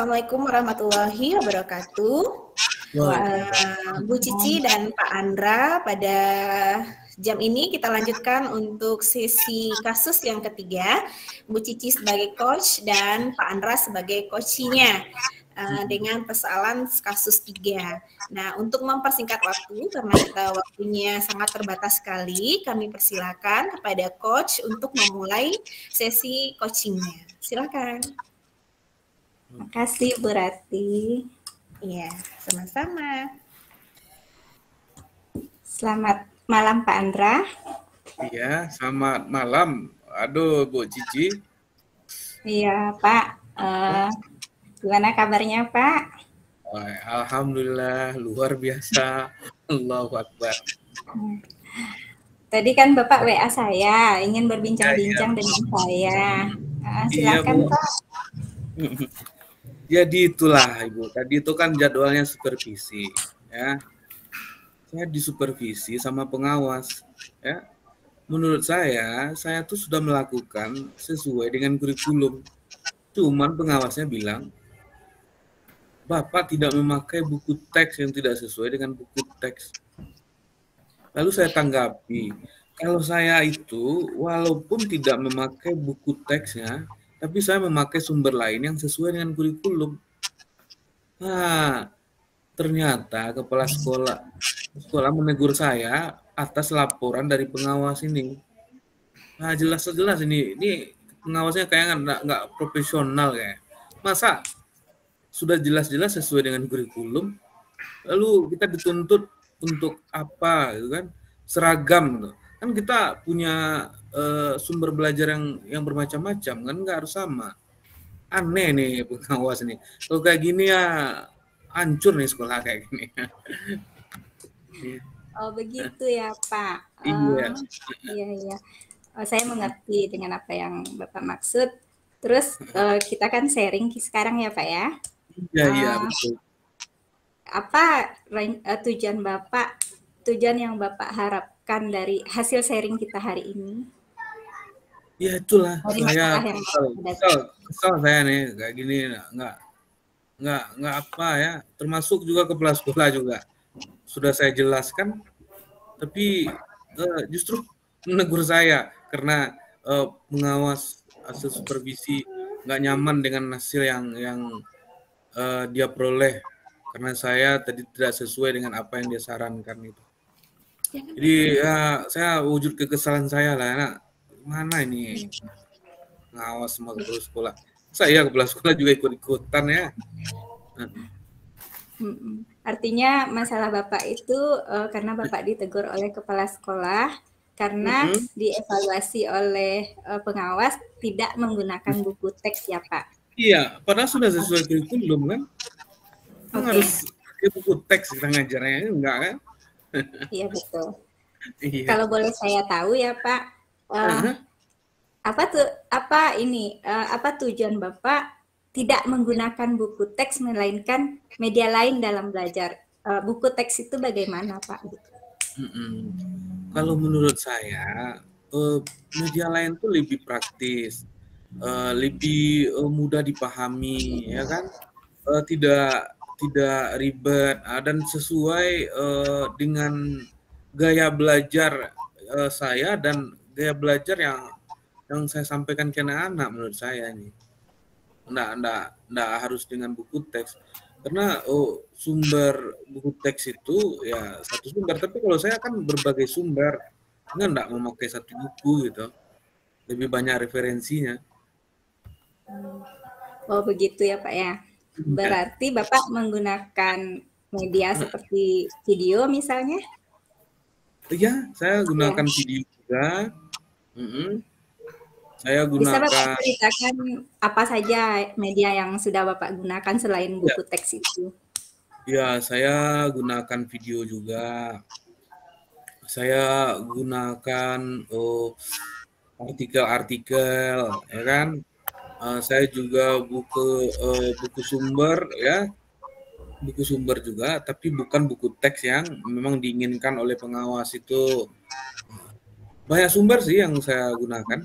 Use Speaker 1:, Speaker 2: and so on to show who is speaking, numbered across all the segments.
Speaker 1: Assalamualaikum warahmatullahi wabarakatuh. Bu Cici dan Pak Andra, pada jam ini kita lanjutkan untuk sesi kasus yang ketiga. Bu Cici sebagai coach dan Pak Andra sebagai coachnya dengan persoalan kasus 3. Nah, untuk mempersingkat waktu, karena kita waktunya sangat terbatas sekali, kami persilakan kepada coach untuk memulai sesi coachingnya. Silakan.
Speaker 2: Terima kasih Bu Rati.
Speaker 1: Iya, sama-sama.
Speaker 2: Selamat malam Pak Andra.
Speaker 3: Iya, selamat malam. Aduh, Bu Cici.
Speaker 2: Iya Pak, gimana kabarnya Pak?
Speaker 3: Alhamdulillah, luar biasa. Allahu Akbar.
Speaker 2: Tadi kan Bapak WA saya, ingin berbincang-bincang dengan saya. Silakan Pak.
Speaker 3: Jadi itulah Ibu, tadi itu kan jadwalnya supervisi, ya. Saya disupervisi sama pengawas, ya. Menurut saya tuh sudah melakukan sesuai dengan kurikulum. Cuman pengawasnya bilang, Bapak tidak memakai buku teks yang tidak sesuai dengan buku teks. Lalu saya tanggapi, kalau saya itu walaupun tidak memakai buku teksnya, tapi saya memakai sumber lain yang sesuai dengan kurikulum. Nah, ternyata kepala sekolah menegur saya atas laporan dari pengawas ini. Nah, jelas-jelas ini pengawasnya kayak nggak profesional kayak. Masa sudah jelas-jelas sesuai dengan kurikulum, lalu kita dituntut untuk apa, gitu kan? Seragam, gitu. Kan kita punya sumber belajar yang bermacam-macam, kan nggak harus sama. Aneh nih pengawas nih. Kalau kayak gini ya hancur nih sekolah kayak gini.
Speaker 2: Oh begitu ya Pak.
Speaker 3: Iya.
Speaker 2: Oh, saya mengerti dengan apa yang Bapak maksud. Terus kita kan sharing sekarang ya Pak ya.
Speaker 3: Iya betul.
Speaker 2: Apa tujuan yang Bapak harapkan dari hasil sharing kita hari ini?
Speaker 3: Ya itulah, saya kesal saya nih kayak gini, nggak apa ya, termasuk juga kepala sekolah juga sudah saya jelaskan, tapi justru menegur saya karena pengawas hasil supervisi nggak nyaman dengan hasil yang dia peroleh karena saya tadi tidak sesuai dengan apa yang dia sarankan itu. Jadi ya saya wujud kekesalan saya lah, nah, mana ini ngawas sama kepala sekolah. Saya kepala sekolah juga ikut-ikutan ya.
Speaker 2: Artinya masalah Bapak itu karena Bapak ditegur oleh kepala sekolah karena dievaluasi oleh pengawas tidak menggunakan buku teks ya Pak?
Speaker 3: Iya, padahal sudah sesuai kurikulum kan. Harus pakai buku teks kita ngajarnya, enggak kan?
Speaker 2: Iya betul.
Speaker 3: Iya.
Speaker 2: Kalau boleh saya tahu ya Pak, apa tujuan Bapak tidak menggunakan buku teks melainkan media lain dalam belajar? Buku teks itu bagaimana Pak?
Speaker 3: Kalau menurut saya media lain tuh lebih praktis, lebih mudah dipahami, ya kan? Tidak ribet dan sesuai dengan gaya belajar saya dan gaya belajar yang saya sampaikan ke anak-anak menurut saya nih. Nggak harus dengan buku teks. Karena sumber buku teks itu ya satu sumber, tapi kalau saya kan berbagai sumber, nggak memakai satu buku gitu. Lebih banyak referensinya.
Speaker 2: Oh begitu ya Pak ya. Berarti Bapak menggunakan media seperti video misalnya?
Speaker 3: Iya, saya gunakan video juga. Saya gunakan.
Speaker 2: Bisa Bapak ceritakan apa saja media yang sudah Bapak gunakan selain buku teks itu?
Speaker 3: Ya, saya gunakan video juga. Saya gunakan artikel-artikel, ya kan? Saya juga buku sumber, ya, buku sumber juga, tapi bukan buku teks yang memang diinginkan oleh pengawas itu. Banyak sumber sih yang saya gunakan.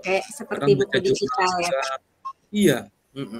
Speaker 2: Kayak seperti buku digital ya?
Speaker 3: Iya,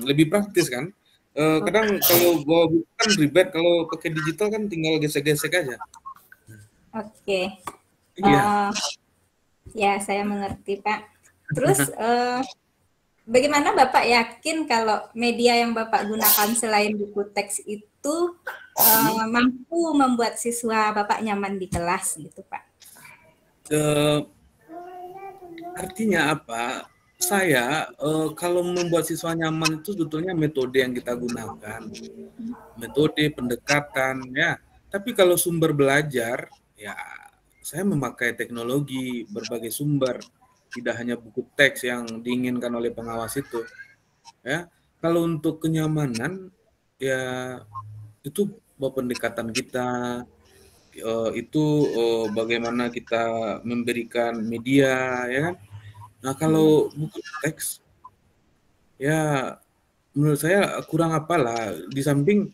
Speaker 3: lebih praktis kan. Kadang kalau bawa buku kan ribet, kalau pakai digital kan tinggal gesek-gesek aja.
Speaker 2: Oke.
Speaker 3: Iya.
Speaker 2: Ya, saya mengerti, Pak. Terus bagaimana Bapak yakin kalau media yang Bapak gunakan selain buku teks itu mampu membuat siswa Bapak nyaman di kelas gitu, Pak?
Speaker 3: Artinya apa? Saya kalau membuat siswa nyaman itu sebetulnya metode yang kita gunakan, metode pendekatan ya. Tapi kalau sumber belajar, ya saya memakai teknologi berbagai sumber, tidak hanya buku teks yang diinginkan oleh pengawas itu. Ya, kalau untuk kenyamanan, ya itu pendekatan kita, itu bagaimana kita memberikan media, ya kan? Nah, kalau buku teks, ya menurut saya kurang apalah. Di samping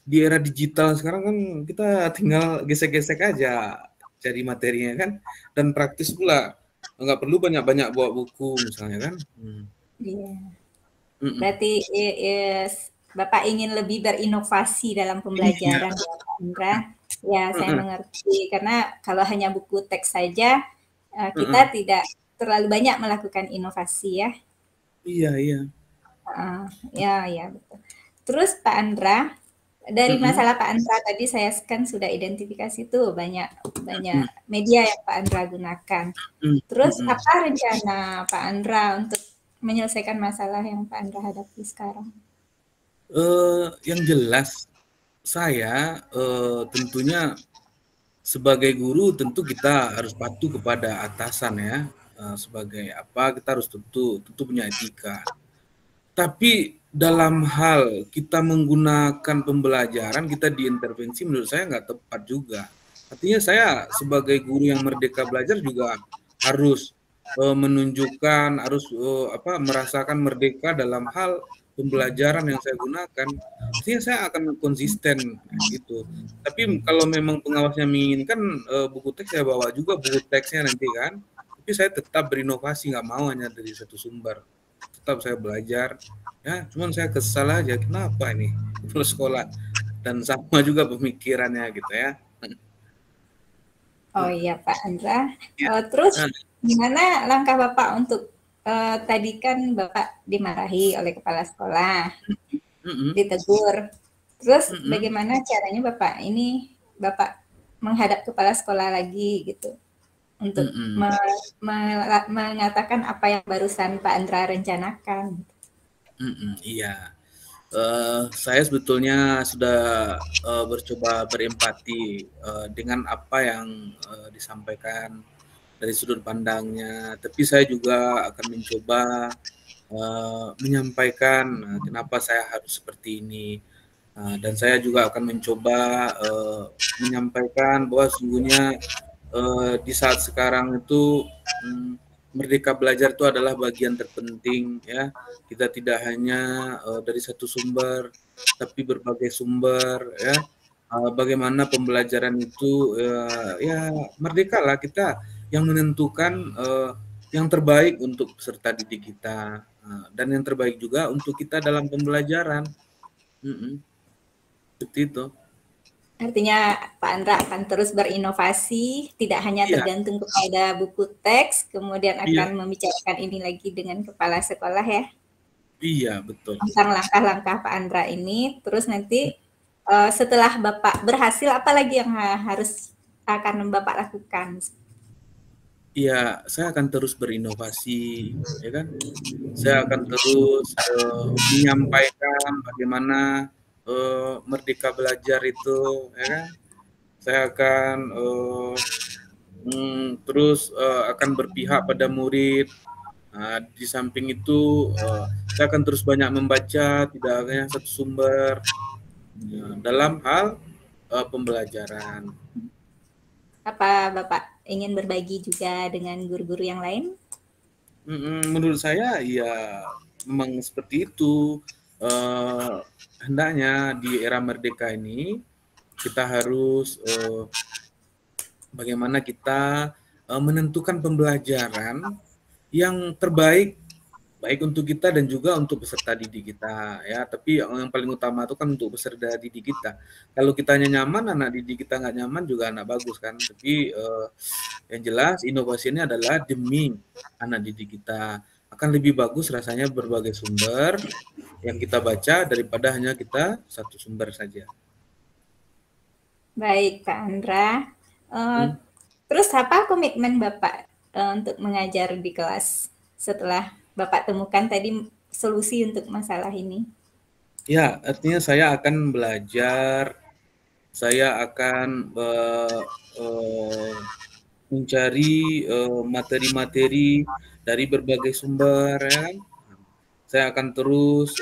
Speaker 3: di era digital sekarang kan kita tinggal gesek-gesek aja cari materinya kan, dan praktis pula. Nggak perlu banyak-banyak bawa buku misalnya kan.
Speaker 2: Iya. Berarti Bapak ingin lebih berinovasi dalam pembelajaran, ya, Pak Indra. Ya, saya mengerti. Karena kalau hanya buku teks saja, kita tidak terlalu banyak melakukan inovasi ya.
Speaker 3: Iya, iya.
Speaker 2: Ya, betul. Terus Pak Andra, dari masalah Pak Andra tadi saya kan sudah identifikasi tuh banyak media yang Pak Andra gunakan. Terus apa rencana Pak Andra untuk menyelesaikan masalah yang Pak Andra hadapi sekarang?
Speaker 3: Yang jelas saya tentunya sebagai guru tentu kita harus patuh kepada atasan ya. Sebagai apa kita harus tentu punya etika. Tapi dalam hal kita menggunakan pembelajaran, kita diintervensi, menurut saya nggak tepat juga. Artinya saya sebagai guru yang merdeka belajar juga harus menunjukkan, harus merasakan merdeka dalam hal pembelajaran yang saya gunakan. Artinya saya akan konsisten gitu. Tapi kalau memang pengawasnya menginginkan buku teks, saya bawa juga buku teksnya nanti kan. Tapi saya tetap berinovasi, nggak mau hanya dari satu sumber. Tetap saya belajar ya, cuman saya kesal aja kenapa ini terus sekolah, dan sama juga pemikirannya gitu ya.
Speaker 2: Oh iya Pak Andra, terus gimana langkah Bapak untuk tadi kan Bapak dimarahi oleh kepala sekolah, ditegur, terus bagaimana caranya Bapak menghadap kepala sekolah lagi gitu untuk mengatakan apa yang barusan Pak Andra rencanakan.
Speaker 3: Iya, saya sebetulnya sudah bercoba berempati dengan apa yang disampaikan dari sudut pandangnya, tapi saya juga akan mencoba menyampaikan kenapa saya harus seperti ini, dan saya juga akan mencoba menyampaikan bahwa sesungguhnya di saat sekarang itu merdeka belajar itu adalah bagian terpenting ya. Kita tidak hanya dari satu sumber, tapi berbagai sumber ya. Bagaimana pembelajaran itu ya merdeka lah kita yang menentukan yang terbaik untuk peserta didik kita, dan yang terbaik juga untuk kita dalam pembelajaran. Seperti itu.
Speaker 2: Artinya Pak Andra akan terus berinovasi, tidak hanya tergantung kepada buku teks, kemudian akan membicarakan ini lagi dengan kepala sekolah ya.
Speaker 3: Iya, betul.
Speaker 2: Tentang langkah-langkah Pak Andra ini, terus nanti setelah Bapak berhasil, apa lagi yang akan Bapak lakukan?
Speaker 3: Iya, saya akan terus berinovasi, ya kan? Saya akan terus menyampaikan bagaimana merdeka belajar itu, ya kan? Saya akan terus akan berpihak pada murid. Di samping itu, saya akan terus banyak membaca, tidak hanya satu sumber dalam hal pembelajaran.
Speaker 2: Apa Bapak ingin berbagi juga dengan guru-guru yang lain?
Speaker 3: Menurut saya ya memang seperti itu. Hendaknya di era merdeka ini kita harus bagaimana kita menentukan pembelajaran yang terbaik baik untuk kita dan juga untuk peserta didik kita ya. Tapi yang paling utama itu kan untuk peserta didik kita. Kalau kitanya nyaman, anak didik kita nggak nyaman juga anak bagus kan. Tapi yang jelas inovasi ini adalah demi anak didik kita. Akan lebih bagus rasanya berbagai sumber yang kita baca daripada hanya kita satu sumber saja.
Speaker 2: Baik, Pak Andra. Terus apa komitmen Bapak untuk mengajar di kelas setelah Bapak temukan tadi solusi untuk masalah ini?
Speaker 3: Ya, artinya saya akan belajar, saya akan mencari materi-materi dari berbagai sumber, ya. Saya akan terus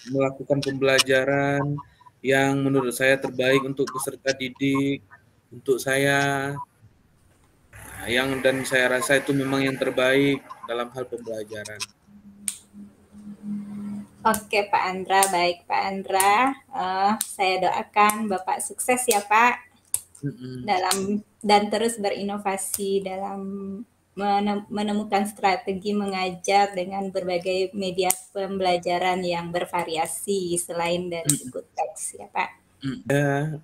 Speaker 3: melakukan pembelajaran yang menurut saya terbaik untuk peserta didik, untuk saya. Dan saya rasa itu memang yang terbaik dalam hal pembelajaran.
Speaker 2: Oke Pak Andra, baik Pak Andra. Saya doakan Bapak sukses ya Pak dan terus berinovasi dalam menemukan strategi mengajar dengan berbagai media pembelajaran yang bervariasi selain dari buku teks ya Pak.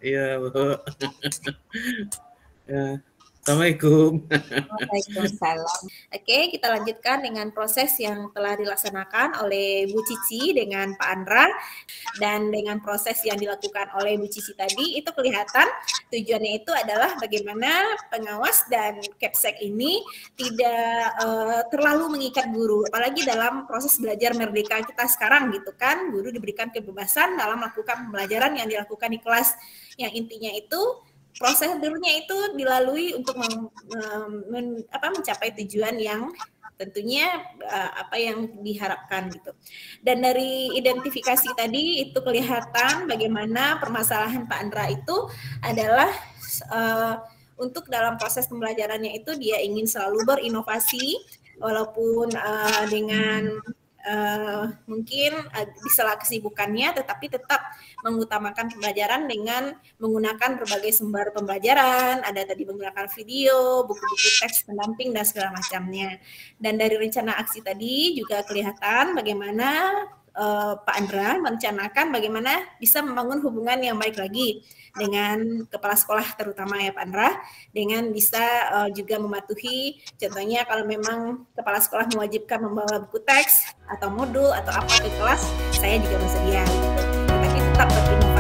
Speaker 3: Ya, Bu. Ya. Assalamualaikum.
Speaker 2: Waalaikumsalam.
Speaker 1: Oke, kita lanjutkan dengan proses yang telah dilaksanakan oleh Bu Cici dengan Pak Andra, dan dengan proses yang dilakukan oleh Bu Cici tadi itu kelihatan tujuannya itu adalah bagaimana pengawas dan Kepsek ini tidak terlalu mengikat guru, apalagi dalam proses belajar merdeka kita sekarang gitu kan, guru diberikan kebebasan dalam melakukan pembelajaran yang dilakukan di kelas, yang intinya itu prosedurnya itu dilalui untuk mencapai tujuan yang tentunya apa yang diharapkan gitu. Dan dari identifikasi tadi itu kelihatan bagaimana permasalahan Pak Andra itu adalah untuk dalam proses pembelajarannya itu dia ingin selalu berinovasi walaupun dengan mungkin di sela kesibukannya, tetapi tetap mengutamakan pembelajaran dengan menggunakan berbagai sumber pembelajaran, ada tadi menggunakan video, buku-buku teks pendamping dan segala macamnya. Dan dari rencana aksi tadi juga kelihatan bagaimana Pak Andra merencanakan bagaimana bisa membangun hubungan yang baik lagi dengan kepala sekolah terutama ya Pak Andra, dengan bisa juga mematuhi, contohnya kalau memang kepala sekolah mewajibkan membawa buku teks atau modul atau apa ke kelas, saya juga bersedia gitu. Tapi tetap berinovasi